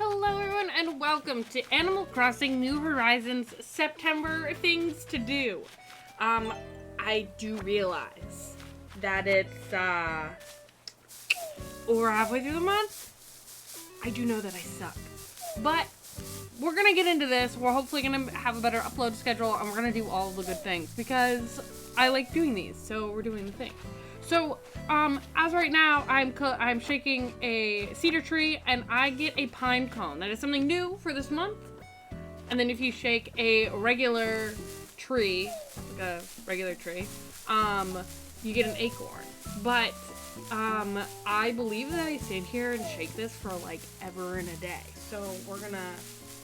Hello everyone and welcome to Animal Crossing New Horizons September Things to Do. I do realize that it's over halfway through the month. I do know that I suck. But we're gonna get into this. We're hopefully gonna have a better upload schedule and we're gonna do all of the good things because I like doing these, so we're doing the thing. So, as right now, I'm shaking a cedar tree, and I get a pine cone. That is something new for this month. And then if you shake a regular tree, like a regular tree, you get an acorn. But, I believe that I stand here and shake this for like ever and a day. So we're gonna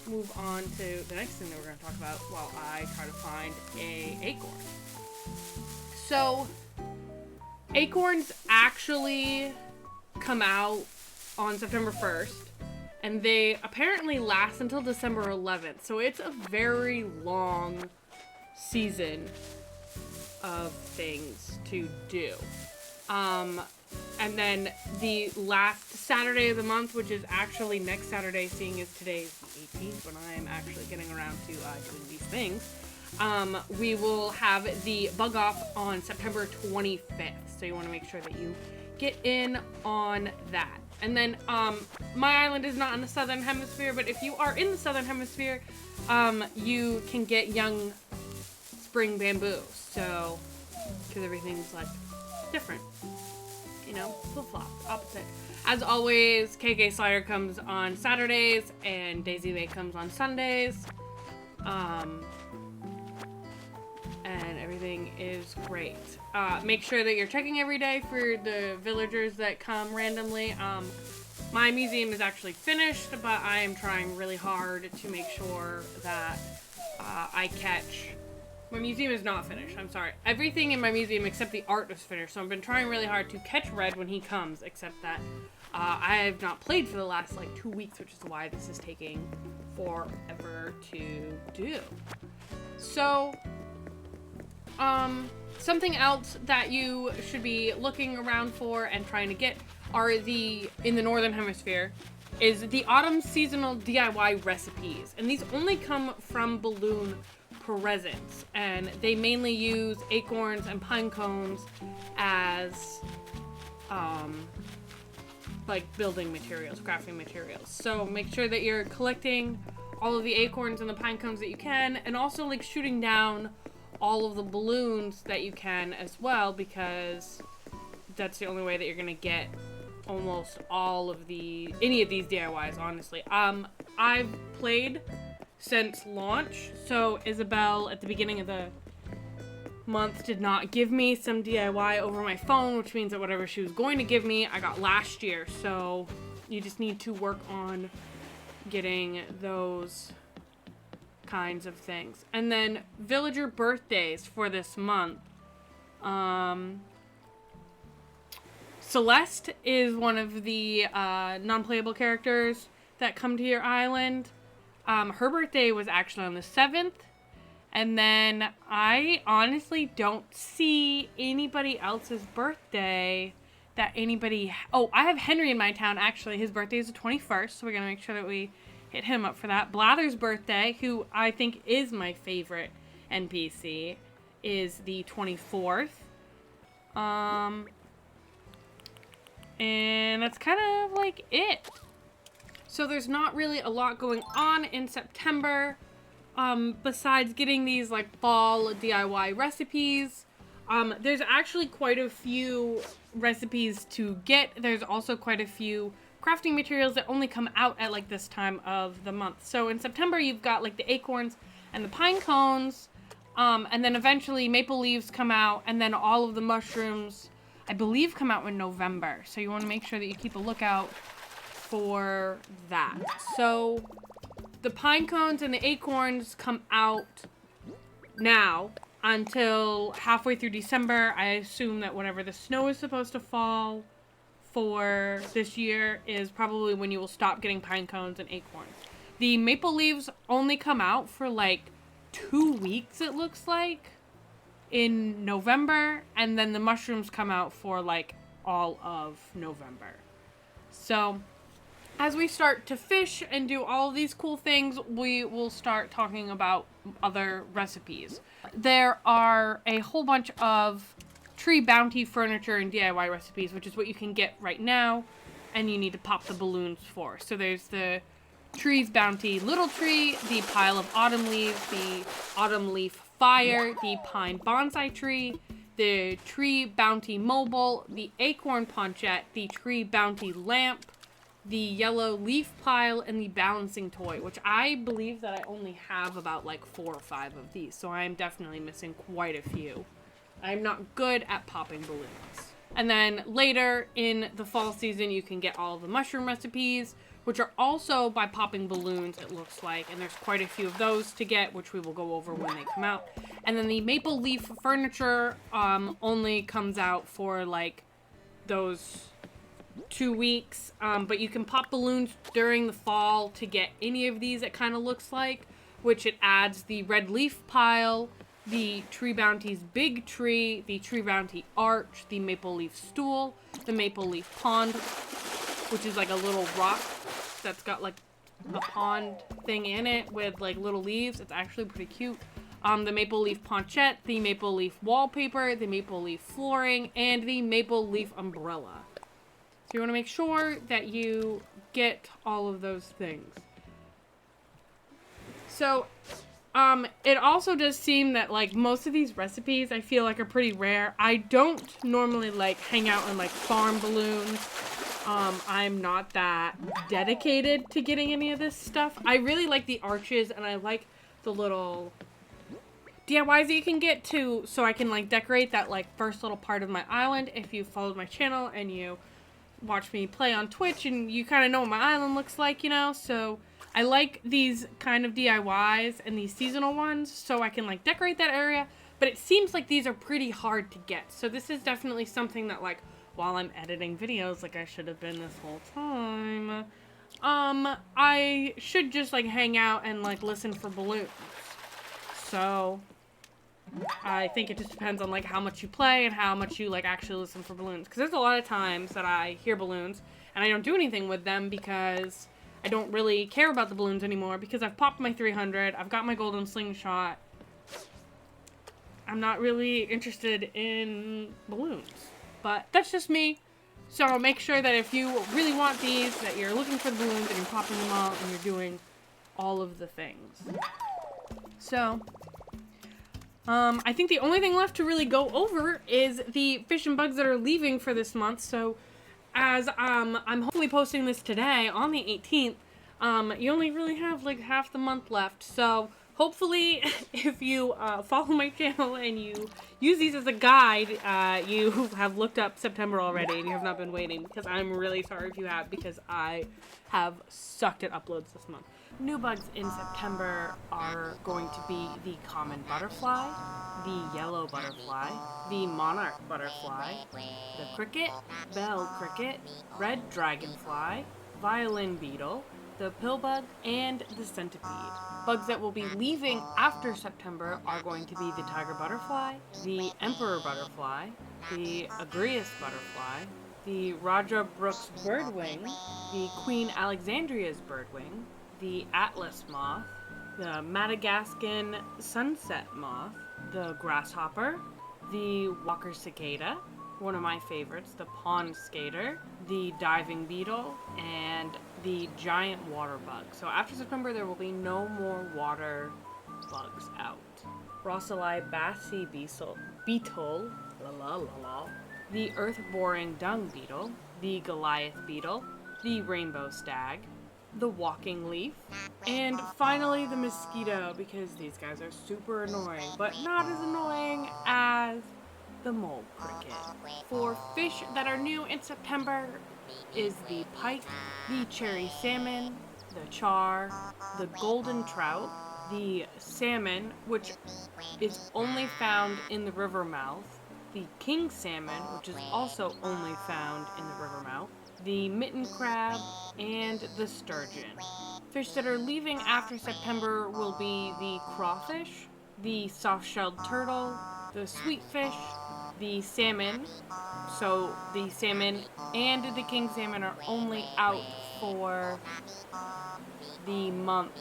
move on to the next thing that we're gonna talk about while I try to find a acorn. So, acorns actually come out on September 1st, and they apparently last until December 11th. So it's a very long season of things to do. And then the last Saturday of the month, which is actually next Saturday, seeing as today's the 18th when I am actually getting around to doing these things, we will have the bug off on September 25th. So you want to make sure that you get in on that. And then my island is not in the southern hemisphere, but if you are in the southern hemisphere, you can get young spring bamboo. So, because everything's like different, you know, flip-flop, opposite. As always, KK Slider comes on Saturdays and Daisy Bay comes on Sundays. And everything is great. Make sure that you're checking every day for the villagers that come randomly. My museum is actually finished, but I am trying really hard to make sure that I catch... My museum is not finished, I'm sorry. Everything in my museum except the art is finished, so I've been trying really hard to catch Red when he comes, except that I have not played for the last, 2 weeks, which is why this is taking forever to do. So... something else that you should be looking around for and trying to get are in the Northern Hemisphere, is the autumn seasonal DIY recipes. And these only come from Balloon Presents. And they mainly use acorns and pine cones as, building materials, crafting materials. So make sure that you're collecting all of the acorns and the pine cones that you can, and also, shooting down all of the balloons that you can as well, because that's the only way that you're gonna get almost all of any of these DIYs, honestly. I've played since launch, so Isabel at the beginning of the month did not give me some DIY over my phone, which means that whatever she was going to give me, I got last year, so you just need to work on getting those kinds of things. And then villager birthdays for this month. Celeste is one of the non-playable characters that come to your island. Her birthday was actually on the 7th. And then I honestly don't see anybody else's birthday that anybody... Oh, I have Henry in my town, actually. His birthday is the 21st, so we're going to make sure that we hit him up for that. Blather's birthday, who I think is my favorite NPC, is the 24th. And that's kind of it. So there's not really a lot going on in September, besides getting these fall DIY recipes. There's actually quite a few recipes to get. There's also quite a few crafting materials that only come out at this time of the month. So in September you've got the acorns and the pine cones, and then eventually maple leaves come out, and then all of the mushrooms I believe come out in November. So you want to make sure that you keep a lookout for that. So the pine cones and the acorns come out now until halfway through December. I assume that whenever the snow is supposed to fall for this year is probably when you will stop getting pine cones and acorns. The maple leaves only come out for 2 weeks, it looks like, in November, and then the mushrooms come out for all of November. So as we start to fish and do all of these cool things, we will start talking about other recipes. There are a whole bunch of tree bounty furniture and DIY recipes, which is what you can get right now, and you need to pop the balloons for. So there's the Tree's Bounty Little Tree, the Pile of Autumn Leaves, the Autumn Leaf Fire, the Pine Bonsai Tree, the Tree Bounty Mobile, the Acorn Ponchette, the Tree Bounty Lamp, the Yellow Leaf Pile, and the Balancing Toy, which I believe that I only have about like 4 or 5 of these, so I am definitely missing quite a few. I'm not good at popping balloons. And then later in the fall season, you can get all of the mushroom recipes, which are also by popping balloons, it looks like. And there's quite a few of those to get, which we will go over when they come out. And then the maple leaf furniture only comes out for like those 2 weeks. But you can pop balloons during the fall to get any of these, it kind of looks like, which it adds the red leaf pile, the Tree Bounty's Big Tree, the Tree Bounty Arch, the Maple Leaf Stool, the Maple Leaf Pond, which is like a little rock that's got like a pond thing in it with like little leaves. It's actually pretty cute. The Maple Leaf Ponchette, the Maple Leaf Wallpaper, the Maple Leaf Flooring, and the Maple Leaf Umbrella. So you want to make sure that you get all of those things. So it also does seem that like most of these recipes I feel like are pretty rare. I don't normally like hang out and like farm balloons. I'm not that dedicated to getting any of this stuff. I really like the arches and I like the little DIYs that you can get too, so I can like decorate that like first little part of my island. If you followed my channel and you watch me play on Twitch and you kind of know what my island looks like, you know, so I like these kind of DIYs and these seasonal ones so I can like decorate that area, but it seems like these are pretty hard to get. So this is definitely something that like while I'm editing videos, like I should have been this whole time, I should just like hang out and like listen for balloons. So I think it just depends on like how much you play and how much you like actually listen for balloons. Because there's a lot of times that I hear balloons and I don't do anything with them because I don't really care about the balloons anymore because I've popped my 300, I've got my golden slingshot. I'm not really interested in balloons. But that's just me. So make sure that if you really want these, that you're looking for the balloons and you're popping them all and you're doing all of the things. So, I think the only thing left to really go over is the fish and bugs that are leaving for this month. So, as I'm hopefully posting this today on the 18th, you only really have like half the month left. So, hopefully, if you follow my channel and you use these as a guide, you have looked up September already and you have not been waiting, because I'm really sorry if you have, because I have sucked at uploads this month. New bugs in September are going to be the common butterfly, the yellow butterfly, the monarch butterfly, the cricket, bell cricket, red dragonfly, violin beetle, the pillbug, and the centipede. Bugs that will be leaving after September are going to be the tiger butterfly, the emperor butterfly, the agrias butterfly, the Raja Brooks birdwing, the Queen Alexandria's birdwing, the atlas moth, the Madagascan sunset moth, the grasshopper, the walker cicada, one of my favorites, the pond skater, the diving beetle, and the giant water bug. So after September, there will be no more water bugs out. Rosseli bassi beetle, the earth-boring dung beetle, the Goliath beetle, the rainbow stag, the walking leaf, and finally the mosquito, because these guys are super annoying, but not as annoying as the mole cricket. For fish that are new in September is the pike, the cherry salmon, the char, the golden trout, the salmon, which is only found in the river mouth, the king salmon, which is also only found in the river mouth, the mitten crab, and the sturgeon. Fish that are leaving after September will be the crawfish, the soft-shelled turtle, the sweetfish, The salmon, so the salmon and the king salmon are only out for the month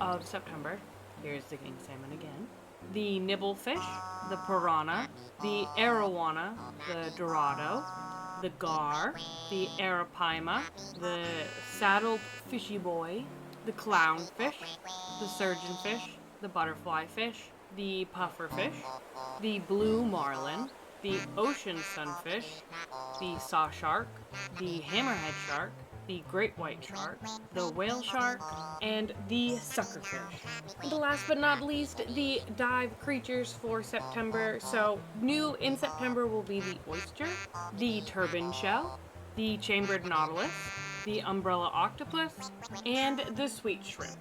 of September. Here's the king salmon again. The nibblefish, the piranha, the arowana, the dorado, the gar, the arapaima, the saddled fishy boy, the clownfish, the surgeonfish, the butterfly fish, the pufferfish, the blue marlin, the ocean sunfish, the saw shark, the hammerhead shark, the great white shark, the whale shark, and the suckerfish. And last but not least, the dive creatures for September. So new in September will be the oyster, the turban shell, the chambered nautilus, the umbrella octopus, and the sweet shrimp.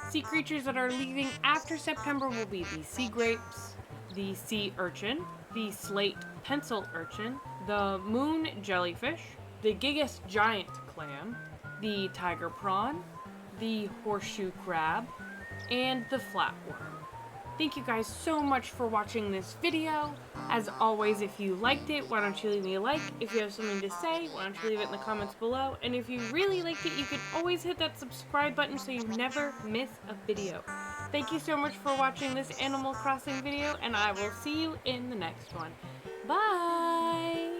Sea creatures that are leaving after September will be the sea grapes, the sea urchin, the slate pencil urchin, the moon jellyfish, the gigas giant clam, the tiger prawn, the horseshoe crab, and the flatworm. Thank you guys so much for watching this video. As always, if you liked it, why don't you leave me a like? If you have something to say, why don't you leave it in the comments below? And if you really liked it, you can always hit that subscribe button so you never miss a video. Thank you so much for watching this Animal Crossing video, and I will see you in the next one. Bye!